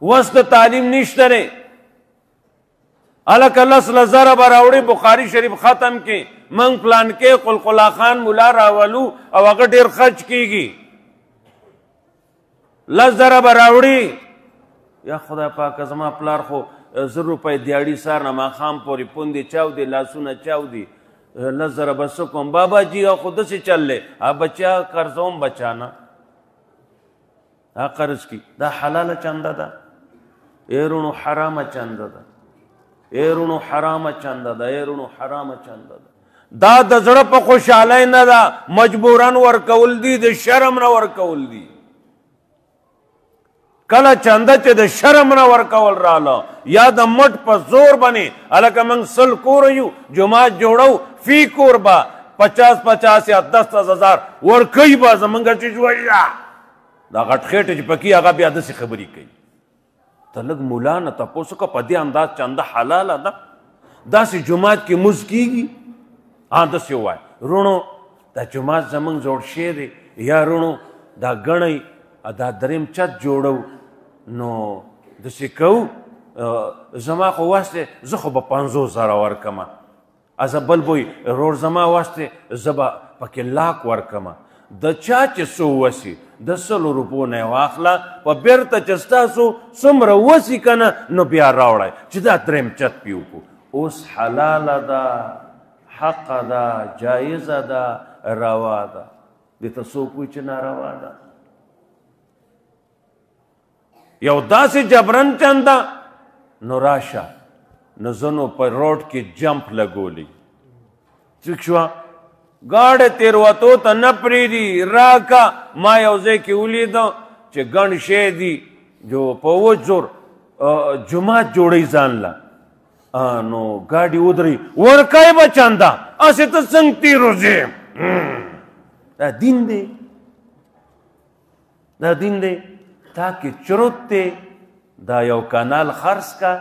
وس د تعلیم نشته دی هلکه لس زره به راوړي بخاري شریف ختم کې موږ پلانکې قلقلا خان ملا راولو او هغه ډېر خرچ کېږي 10 زره به راوړي یا خدای پاکه زما پلار خو 100 روپۍ دیاړي سار نه ماښام پورې پوندې چاودي لاسونه چاودي 10 زره به څه کوم بابا جي خو داسې چل دی بچا قرضوم بچا نه قرض کی دا حلاله چنده ده ایرونو حرامه چنده ده ایرونو حرامه چنده ده ایرونو حرامه چنده ده دا د زړه په خوشحالۍ نه ده مجبورن ورکول دي د شرم نه ورکول دي کله چنده چې د شرم نه ورکول راله یا د مټ په زور باندې هلکه موږ 100 کور یو جومات جوړو فی کور به 50 یا 10,000 ورکوي به زمونږ چې جوړه دا غټ خېټه چې پکې هغه بیا داسې خبرې کوي ته لږ ملا نه تپوس وکړه په دې انداز چنده حلاله ده داسې جومات کې مونځ کېږي داسې ووایه رونو دا جومات زمونږ جوړ شوی دی یا رونو دا ګڼئ دا دریم چت جوړو نو داسې کوو زما خو وس دی زه خو به 50,000 ورکمه زه بل بوی رور زما وس دی زه به پکې لاک ورکمه د چا چې څو وسي د 100 روپو نه یې واخله په بیرته چې ستاسو څومره وسي که نه نو بیا راوړئ چې دا دریم چت پې وکړو اوس حلاله ده حقه ده جایزه ده روا ده دې ته څوک وایي چې ناروا ده یو داسې جبرن چنده نو راشه نو ځنو په روډ کې جمپ لګولی ټیک شوه ګاډی تېروتو ته نه پرېږدي راکه ما یو ځای کې ولیده چې ګڼ شی دي جو په وچ زور جومات جوړوي ځان له نو ګاډي ودرئ ورکوي به چنده هسې ته څنګه تېروځې دا دین دی دا دین دی تا کې چرت دی دا یو کانال خرڅ کا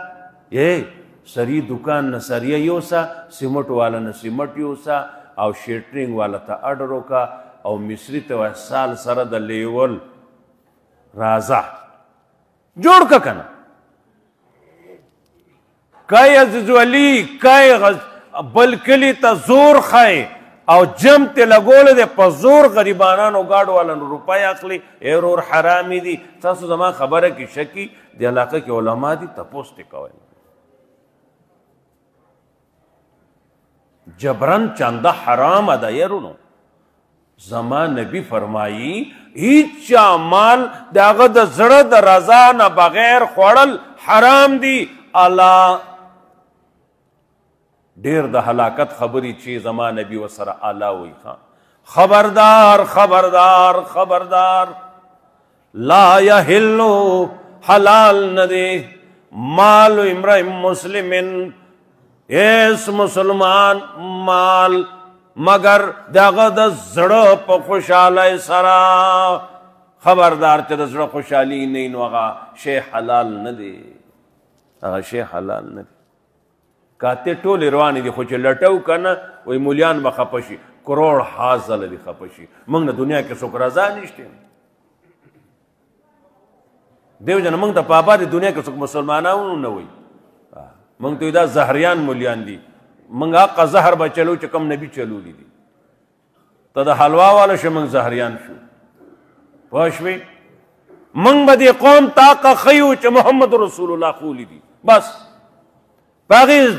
سری دکان نه سریه یوسه سیمټ والا نه سیمټ یوسه او شیټرینګ والا ته اډر وکړه او مصري ته وایه سال سره د لیول راځه جوړ که که نه کای عزیز ولی کای بل کلي ته زور ښایي او جم ته لګولی دی په زور غریبانانو ګاډو والا روپۍ اخلي رور حرامي دي تاسو زما خبره کې شکي د علاقه کې علما دي تپوس ترې کوئ جبرن چنده حرام ده یرونو زما نبی فرمایی هیچ مال د هغه د زړه د رضا نه بغیر خوړل حرام دي الله ډیر د هلاکت خبرې چې زما نبی ورسره اعلی وایي خبردار خبردار خبردار لا یحل حلال نه دی مال امرئ مسلم ایس مسلمان مال مگر دغه د زړه په خوشحالۍ سره خبردار چې د زړه خوشحالي نه وي نو هغه شی حلال نه دی هغه شی حلال نه دی کاته ټولې روانې دي خو چې لټو که نه وایي مولیان به خفه شي کروڑ حاصله دي خفه شي موږ نه دنیا کې څوک رضا نشته دیو جنه موږ ته په آبادې دنیا کې څوک مسلمانانو نه وایي موږ ته دا زهریان مولیان دي موږ حقه زهر به چلو چې کم نبي چلولی دي ته د حلوا والا شو موږ زهریان شو پوه شوې موږ به دې قوم ته حقه ښیو چې محمد رسول الله خولی دي بس په هغې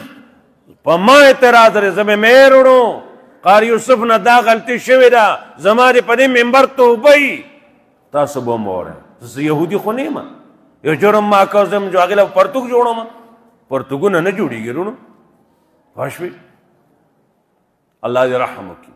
په ما اعتراض لري زه مې میر وړو قاری یوسف نه دا غلطي شوې ده زما دې په دې ممبر توبه وي تاسو به م ووایئ زه یهودي خو نه یم یو جرم ما کوم جو هغې له پرتوګ جوړوم پرتګونه نه جوړیږي رونو پوه شوې الله دې رحم وکړي